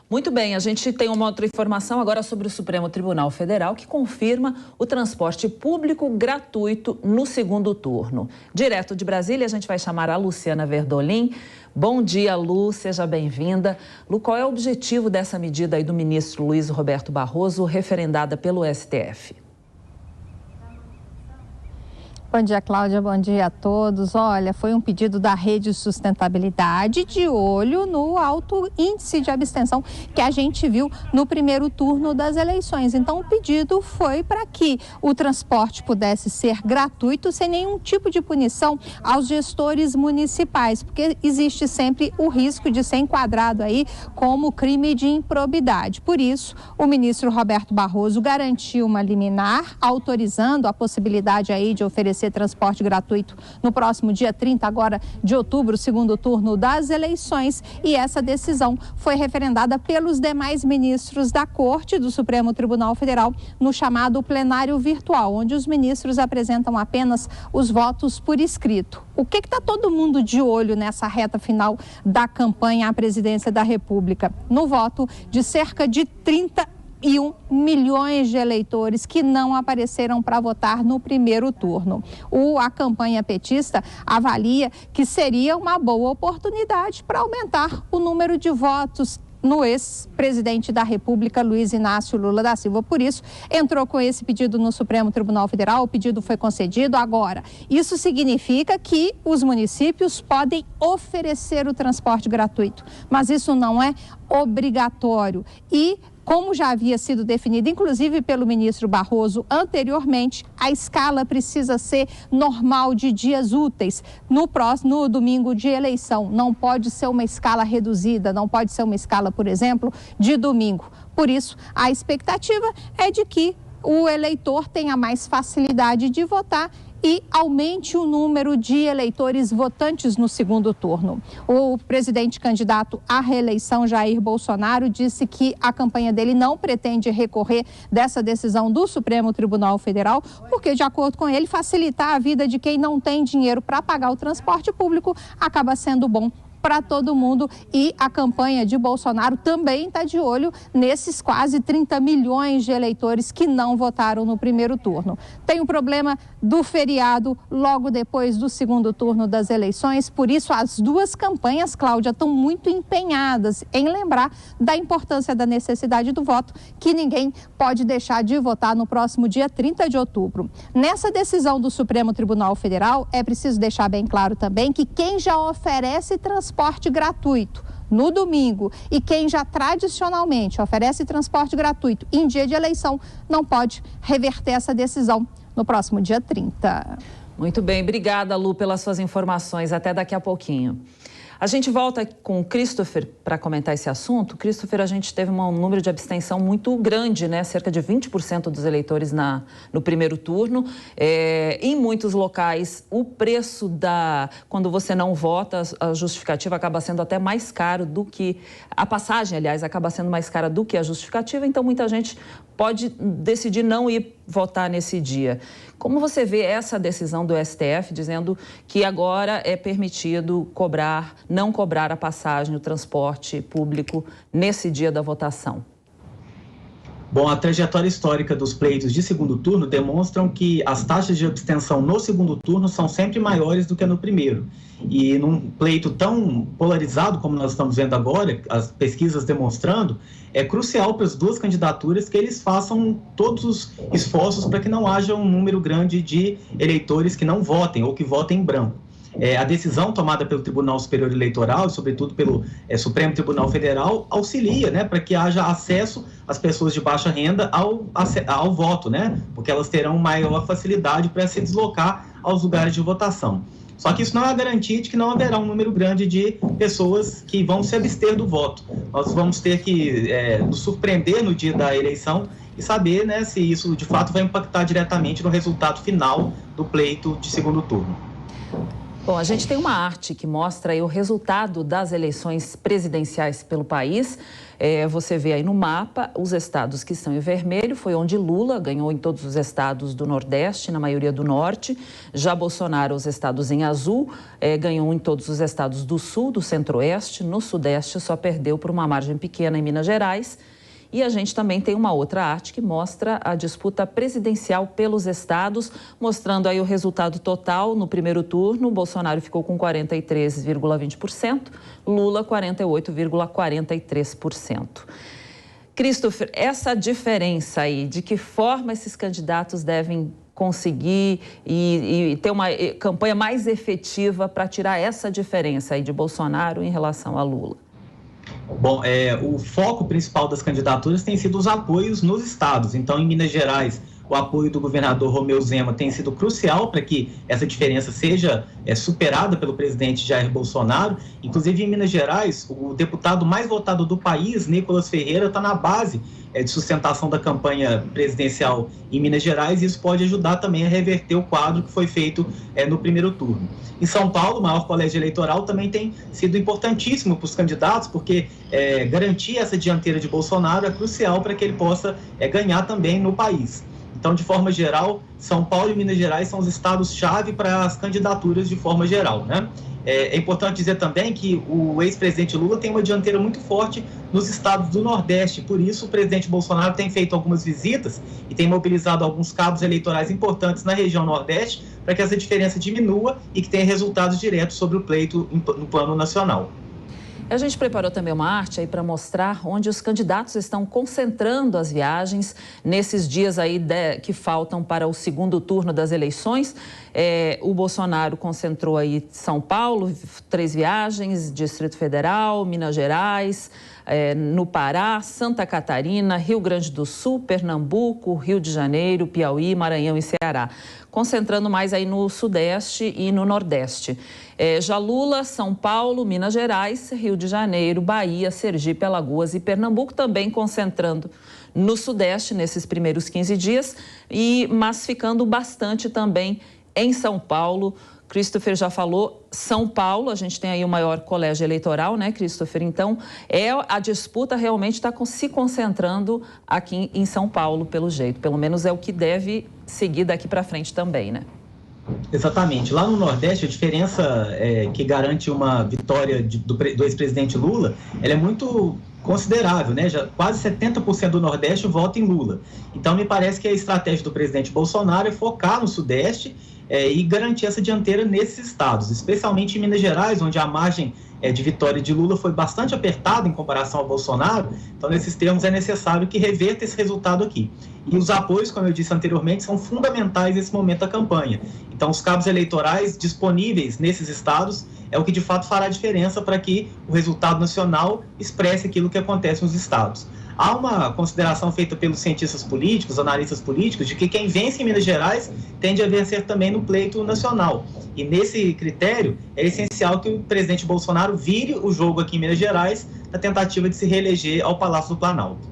Muito bem, a gente tem uma outra informação agora sobre o Supremo Tribunal Federal que confirma o transporte público gratuito no segundo turno. Direto de Brasília, a gente vai chamar a Luciana Verdolim. Bom dia, Lu, seja bem-vinda. Lu, qual é o objetivo dessa medida aí do ministro Luiz Roberto Barroso, referendada pelo STF? Bom dia, Cláudia. Bom dia a todos. Olha, foi um pedido da Rede Sustentabilidade de olho no alto índice de abstenção que a gente viu no primeiro turno das eleições. Então, o pedido foi para que o transporte pudesse ser gratuito, sem nenhum tipo de punição aos gestores municipais, porque existe sempre o risco de ser enquadrado aí como crime de improbidade. Por isso, o ministro Roberto Barroso garantiu uma liminar autorizando a possibilidade aí de oferecer transporte gratuito no próximo dia 30 agora de outubro, segundo turno das eleições, e essa decisão foi referendada pelos demais ministros da Corte do Supremo Tribunal Federal no chamado plenário virtual, onde os ministros apresentam apenas os votos por escrito. O que está todo mundo de olho nessa reta final da campanha à presidência da República? No voto de cerca de 31 milhões de eleitores que não apareceram para votar no primeiro turno. A campanha petista avalia que seria uma boa oportunidade para aumentar o número de votos no ex-presidente da República, Luiz Inácio Lula da Silva. Por isso, entrou com esse pedido no Supremo Tribunal Federal, o pedido foi concedido. Agora, isso significa que os municípios podem oferecer o transporte gratuito, mas isso não é obrigatório. E como já havia sido definido, inclusive pelo ministro Barroso anteriormente, a escala precisa ser normal de dias úteis no domingo de eleição. Não pode ser uma escala reduzida, não pode ser uma escala, por exemplo, de domingo. Por isso, a expectativa é de que o eleitor tenha mais facilidade de votar e aumente o número de eleitores votantes no segundo turno. O presidente candidato à reeleição, Jair Bolsonaro, disse que a campanha dele não pretende recorrer dessa decisão do Supremo Tribunal Federal, porque, de acordo com ele, facilitar a vida de quem não tem dinheiro para pagar o transporte público acaba sendo bom para todo mundo, e a campanha de Bolsonaro também está de olho nesses quase 30 milhões de eleitores que não votaram no primeiro turno. Tem o problema do feriado logo depois do segundo turno das eleições, por isso as duas campanhas, Cláudia, estão muito empenhadas em lembrar da importância da necessidade do voto, que ninguém pode deixar de votar no próximo dia 30 de outubro. Nessa decisão do Supremo Tribunal Federal, é preciso deixar bem claro também que quem já oferece transporte gratuito no domingo e quem já tradicionalmente oferece transporte gratuito em dia de eleição não pode reverter essa decisão no próximo dia 30. Muito bem, obrigada, Lu, pelas suas informações. Até daqui a pouquinho. A gente volta com o Christopher para comentar esse assunto. Christopher, a gente teve um número de abstenção muito grande, né? Cerca de 20% dos eleitores no primeiro turno. Em muitos locais, o preço quando você não vota, a justificativa acaba sendo até mais caro do que... A passagem, aliás, acaba sendo mais cara do que a justificativa. Então, muita gente pode decidir não ir votar nesse dia. Como você vê essa decisão do STF dizendo que agora é permitido não cobrar a passagem, o transporte público nesse dia da votação? Bom, a trajetória histórica dos pleitos de segundo turno demonstram que as taxas de abstenção no segundo turno são sempre maiores do que no primeiro. E num pleito tão polarizado como nós estamos vendo agora, as pesquisas demonstrando, é crucial para as duas candidaturas que eles façam todos os esforços para que não haja um número grande de eleitores que não votem ou que votem em branco. A decisão tomada pelo Tribunal Superior Eleitoral, sobretudo pelo Supremo Tribunal Federal, auxilia, né, para que haja acesso às pessoas de baixa renda ao voto, né, porque elas terão maior facilidade para se deslocar aos lugares de votação. Só que isso não é a garantia de que não haverá um número grande de pessoas que vão se abster do voto. Nós vamos ter que nos surpreender no dia da eleição e saber, né, se isso de fato vai impactar diretamente no resultado final do pleito de segundo turno. Bom, a gente tem uma arte que mostra aí o resultado das eleições presidenciais pelo país. Você vê aí no mapa os estados que estão em vermelho, foi onde Lula ganhou em todos os estados do Nordeste, na maioria do Norte. Já Bolsonaro, os estados em azul, ganhou em todos os estados do Sul, do Centro-Oeste. No Sudeste só perdeu por uma margem pequena em Minas Gerais. E a gente também tem uma outra arte que mostra a disputa presidencial pelos estados, mostrando aí o resultado total. No primeiro turno, Bolsonaro ficou com 43,20%, Lula 48,43%. Christopher, essa diferença aí, de que forma esses candidatos devem conseguir e ter uma campanha mais efetiva para tirar essa diferença aí de Bolsonaro em relação a Lula? Bom, o foco principal das candidaturas tem sido os apoios nos estados. Então, em Minas Gerais, o apoio do governador Romeu Zema tem sido crucial para que essa diferença seja superada pelo presidente Jair Bolsonaro. Inclusive, em Minas Gerais, o deputado mais votado do país, Nicolas Ferreira, está na base de sustentação da campanha presidencial em Minas Gerais, e isso pode ajudar também a reverter o quadro que foi feito no primeiro turno. Em São Paulo, o maior colégio eleitoral também tem sido importantíssimo para os candidatos, porque garantir essa dianteira de Bolsonaro é crucial para que ele possa ganhar também no país. Então, de forma geral, São Paulo e Minas Gerais são os estados-chave para as candidaturas de forma geral, né? É importante dizer também que o ex-presidente Lula tem uma dianteira muito forte nos estados do Nordeste. Por isso, o presidente Bolsonaro tem feito algumas visitas e tem mobilizado alguns cabos eleitorais importantes na região Nordeste para que essa diferença diminua e que tenha resultados diretos sobre o pleito no plano nacional. A gente preparou também uma arte aí para mostrar onde os candidatos estão concentrando as viagens nesses dias aí que faltam para o segundo turno das eleições. O Bolsonaro concentrou aí São Paulo, 3 viagens, Distrito Federal, Minas Gerais, no Pará, Santa Catarina, Rio Grande do Sul, Pernambuco, Rio de Janeiro, Piauí, Maranhão e Ceará. Concentrando mais aí no Sudeste e no Nordeste. Já Lula, São Paulo, Minas Gerais, Rio de Janeiro, Bahia, Sergipe, Alagoas e Pernambuco, também concentrando no Sudeste nesses primeiros 15 dias, mas ficando bastante também em São Paulo. Christopher já falou, São Paulo, a gente tem aí o maior colégio eleitoral, né, Christopher? Então, a disputa realmente está se concentrando aqui em São Paulo, pelo jeito. Pelo menos é o que deve seguir daqui para frente também, né? Exatamente. Lá no Nordeste, a diferença que garante uma vitória do ex-presidente Lula, ela é muito considerável, né? Já quase 70% do Nordeste vota em Lula. Então, me parece que a estratégia do presidente Bolsonaro é focar no Sudeste e garantir essa dianteira nesses estados, especialmente em Minas Gerais, onde a margem de vitória de Lula foi bastante apertada em comparação ao Bolsonaro. Então, nesses termos, é necessário que reverta esse resultado aqui. E os apoios, como eu disse anteriormente, são fundamentais nesse momento da campanha. Então, os cabos eleitorais disponíveis nesses estados é o que, de fato, fará a diferença para que o resultado nacional expresse aquilo que acontece nos estados. Há uma consideração feita pelos cientistas políticos, analistas políticos, de que quem vence em Minas Gerais tende a vencer também no pleito nacional. E nesse critério, é essencial que o presidente Bolsonaro vire o jogo aqui em Minas Gerais na tentativa de se reeleger ao Palácio do Planalto.